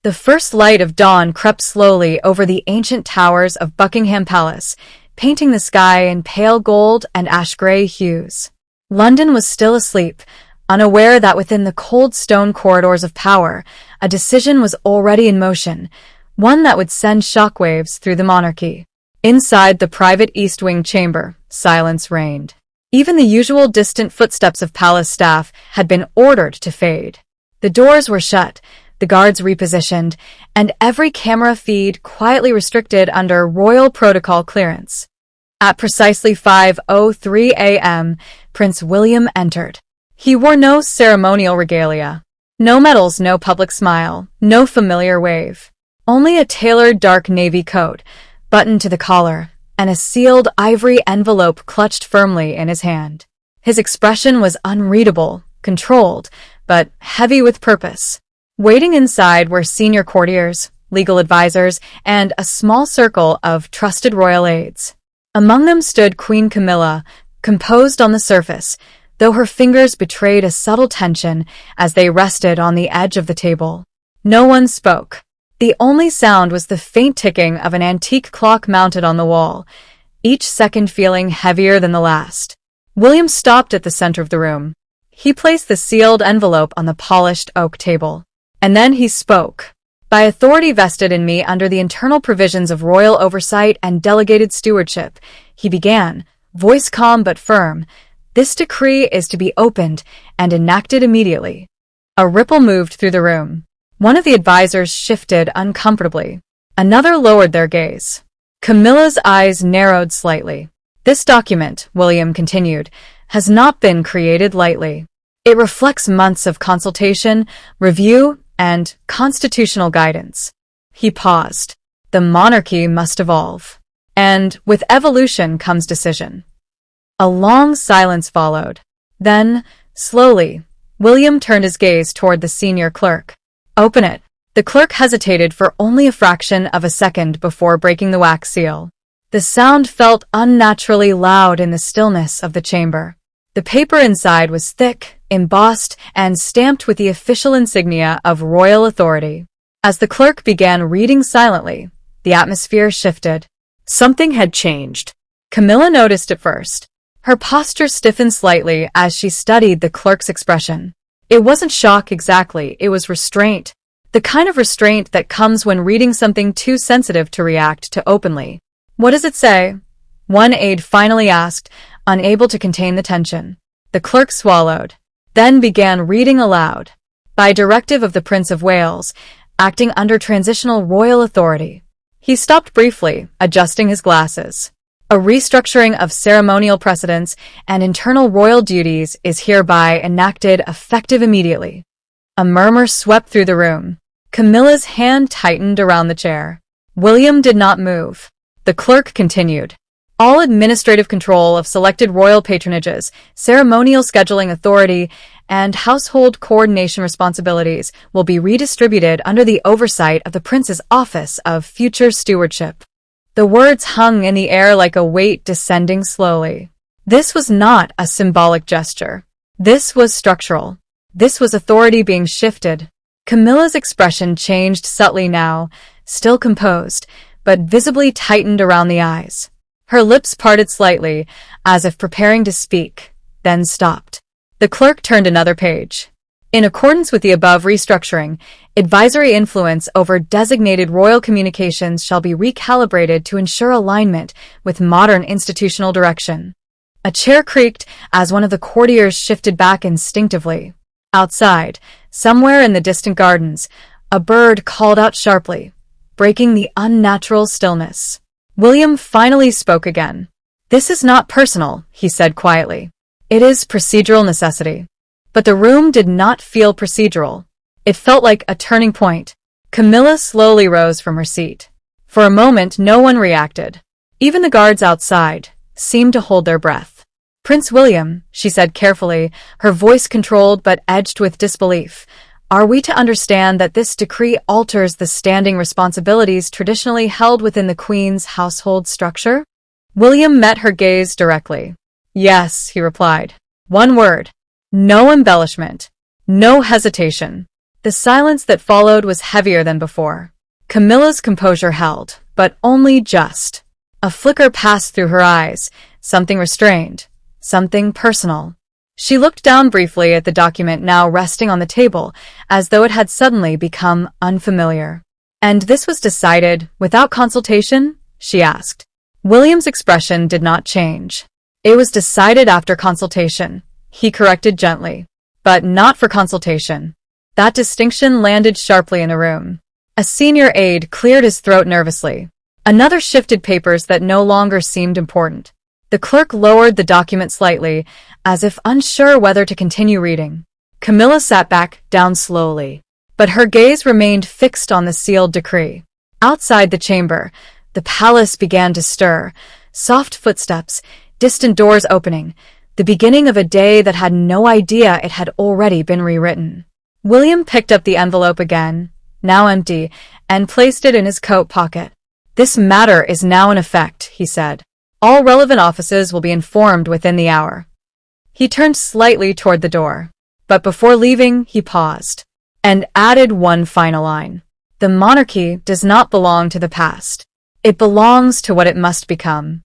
The first light of dawn crept slowly over the ancient towers of Buckingham Palace, painting the sky in pale gold and ash-gray hues. London was still asleep, unaware that within the cold stone corridors of power, a decision was already in motion, one that would send shockwaves through the monarchy. Inside the private East Wing chamber, silence reigned. Even the usual distant footsteps of palace staff had been ordered to fade. The doors were shut, the guards repositioned, and every camera feed quietly restricted under royal protocol clearance. At precisely 5:03 a.m., Prince William entered. He wore no ceremonial regalia. No medals, no public smile, no familiar wave. Only a tailored dark navy coat, buttoned to the collar, and a sealed ivory envelope clutched firmly in his hand. His expression was unreadable, controlled, but heavy with purpose. Waiting inside were senior courtiers, legal advisors, and a small circle of trusted royal aides. Among them stood Queen Camilla, composed on the surface, though her fingers betrayed a subtle tension as they rested on the edge of the table. No one spoke. The only sound was the faint ticking of an antique clock mounted on the wall, each second feeling heavier than the last. William stopped at the center of the room. He placed the sealed envelope on the polished oak table. And then he spoke. By authority vested in me under the internal provisions of royal oversight and delegated stewardship, he began, voice calm but firm, this decree is to be opened and enacted immediately. A ripple moved through the room. One of the advisors shifted uncomfortably. Another lowered their gaze. Camilla's eyes narrowed slightly. This document, William continued, has not been created lightly. It reflects months of consultation, review, and constitutional guidance. He paused. The monarchy must evolve. And with evolution comes decision. A long silence followed. Then, slowly, William turned his gaze toward the senior clerk. Open it. The clerk hesitated for only a fraction of a second before breaking the wax seal. The sound felt unnaturally loud in the stillness of the chamber. The paper inside was thick, embossed, and stamped with the official insignia of royal authority. As the clerk began reading silently, the atmosphere shifted. Something had changed. Camilla noticed it first. Her posture stiffened slightly as she studied the clerk's expression. It wasn't shock exactly, it was restraint. The kind of restraint that comes when reading something too sensitive to react to openly. What does it say? One aide finally asked, unable to contain the tension. The clerk swallowed, then began reading aloud. By directive of the Prince of Wales, acting under transitional royal authority. He stopped briefly, adjusting his glasses. A restructuring of ceremonial precedents and internal royal duties is hereby enacted effective immediately. A murmur swept through the room. Camilla's hand tightened around the chair. William did not move. The clerk continued. All administrative control of selected royal patronages, ceremonial scheduling authority, and household coordination responsibilities will be redistributed under the oversight of the Prince's Office of Future Stewardship. The words hung in the air like a weight descending slowly. This was not a symbolic gesture. This was structural. This was authority being shifted. Camilla's expression changed subtly now, still composed, but visibly tightened around the eyes. Her lips parted slightly, as if preparing to speak, then stopped. The clerk turned another page. In accordance with the above restructuring, advisory influence over designated royal communications shall be recalibrated to ensure alignment with modern institutional direction. A chair creaked as one of the courtiers shifted back instinctively. Outside, somewhere in the distant gardens, a bird called out sharply, breaking the unnatural stillness. William finally spoke again. This is not personal, he said quietly. It is procedural necessity. But the room did not feel procedural. It felt like a turning point. Camilla slowly rose from her seat. For a moment, no one reacted. Even the guards outside seemed to hold their breath. Prince William, she said carefully, her voice controlled but edged with disbelief, are we to understand that this decree alters the standing responsibilities traditionally held within the Queen's household structure? William met her gaze directly. Yes, he replied. One word. No embellishment. No hesitation. The silence that followed was heavier than before. Camilla's composure held, but only just. A flicker passed through her eyes, something restrained, something personal. She looked down briefly at the document now resting on the table, as though it had suddenly become unfamiliar. "And this was decided without consultation?" she asked. William's expression did not change. "It was decided after consultation," he corrected gently. "But not for consultation." That distinction landed sharply in the room. A senior aide cleared his throat nervously. Another shifted papers that no longer seemed important. The clerk lowered the document slightly, as if unsure whether to continue reading. Camilla sat back down slowly, but her gaze remained fixed on the sealed decree. Outside the chamber, the palace began to stir. Soft footsteps, distant doors opening, the beginning of a day that had no idea it had already been rewritten. William picked up the envelope again, now empty, and placed it in his coat pocket. "This matter is now in effect," he said. "All relevant offices will be informed within the hour." He turned slightly toward the door, but before leaving, he paused and added one final line. "The monarchy does not belong to the past. It belongs to what it must become."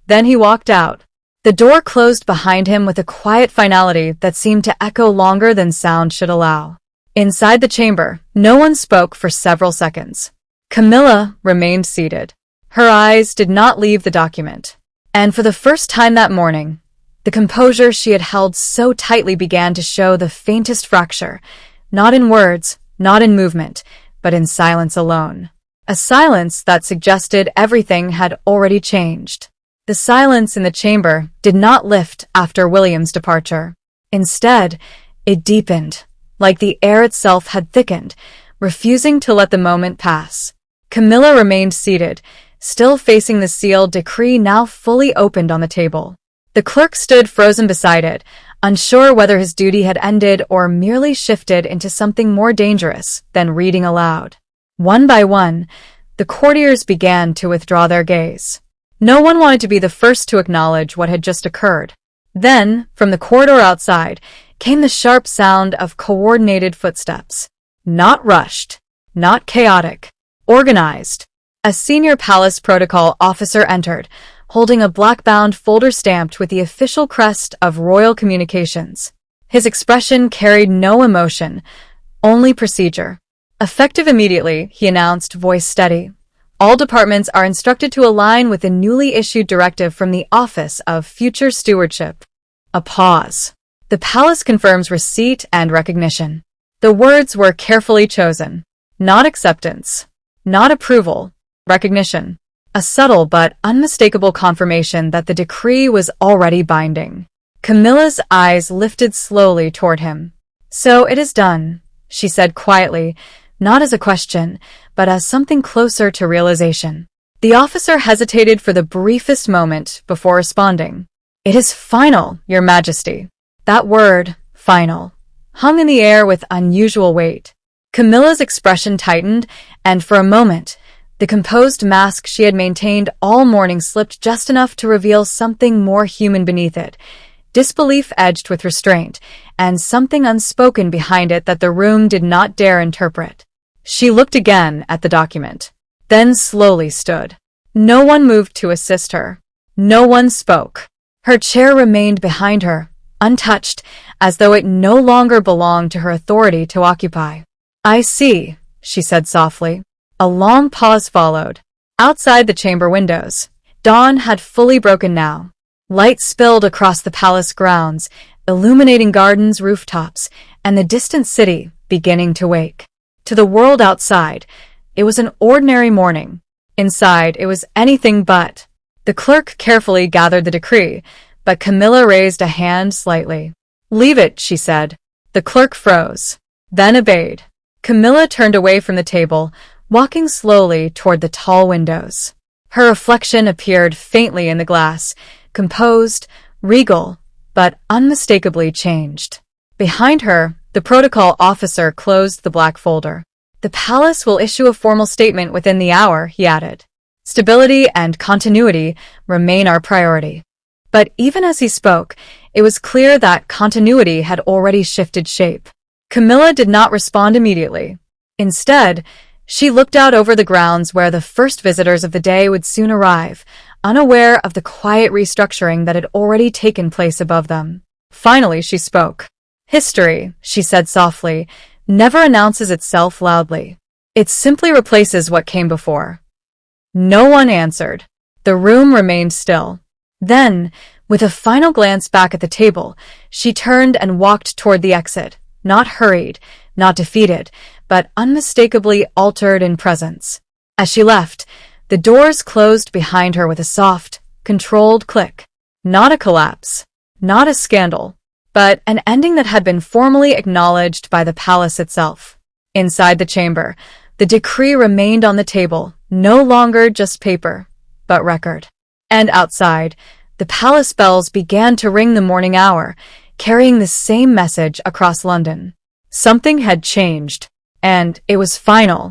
Then he walked out. The door closed behind him with a quiet finality that seemed to echo longer than sound should allow. Inside the chamber, no one spoke for several seconds. Camilla remained seated. Her eyes did not leave the document. And for the first time that morning, the composure she had held so tightly began to show the faintest fracture, not in words, not in movement, but in silence alone. A silence that suggested everything had already changed. The silence in the chamber did not lift after William's departure. Instead, it deepened, like the air itself had thickened, refusing to let the moment pass. Camilla remained seated, still facing the sealed decree now fully opened on the table. The clerk stood frozen beside it, unsure whether his duty had ended or merely shifted into something more dangerous than reading aloud. One by one, the courtiers began to withdraw their gaze. No one wanted to be the first to acknowledge what had just occurred. Then, from the corridor outside, came the sharp sound of coordinated footsteps. Not rushed, not chaotic, organized. A senior palace protocol officer entered, holding a black-bound folder stamped with the official crest of Royal Communications. His expression carried no emotion, only procedure. "Effective immediately," he announced, voice steady. "All departments are instructed to align with the newly issued directive from the Office of Future Stewardship." A pause. "The palace confirms receipt and recognition." The words were carefully chosen. Not acceptance, not approval, recognition. A subtle but unmistakable confirmation that the decree was already binding. Camilla's eyes lifted slowly toward him. "So it is done," she said quietly, not as a question, but as something closer to realization. The officer hesitated for the briefest moment before responding. "It is final, Your Majesty." That word, final, hung in the air with unusual weight. Camilla's expression tightened, and for a moment, the composed mask she had maintained all morning slipped just enough to reveal something more human beneath it, disbelief edged with restraint, and something unspoken behind it that the room did not dare interpret. She looked again at the document, then slowly stood. No one moved to assist her. No one spoke. Her chair remained behind her, untouched, as though it no longer belonged to her authority to occupy. "I see," she said softly. A long pause followed. Outside the chamber windows, dawn had fully broken now. Light spilled across the palace grounds, illuminating gardens, rooftops, and the distant city beginning to wake. To the world outside, it was an ordinary morning. Inside, it was anything but. The clerk carefully gathered the decree, but Camilla raised a hand slightly. "Leave it," she said. The clerk froze, then obeyed. Camilla turned away from the table, walking slowly toward the tall windows. Her reflection appeared faintly in the glass, composed, regal, but unmistakably changed. Behind her, the protocol officer closed the black folder. "The palace will issue a formal statement within the hour," he added. "Stability and continuity remain our priority." But even as he spoke, it was clear that continuity had already shifted shape. Camilla did not respond immediately. Instead, she looked out over the grounds where the first visitors of the day would soon arrive, unaware of the quiet restructuring that had already taken place above them. Finally, she spoke. "History," she said softly, "never announces itself loudly. It simply replaces what came before." No one answered. The room remained still. Then, with a final glance back at the table, she turned and walked toward the exit, not hurried, not defeated, but unmistakably altered in presence. As she left, the doors closed behind her with a soft, controlled click. Not a collapse, not a scandal, but an ending that had been formally acknowledged by the palace itself. Inside the chamber, the decree remained on the table, no longer just paper, but record. And outside, the palace bells began to ring the morning hour, carrying the same message across London. Something had changed, and it was final.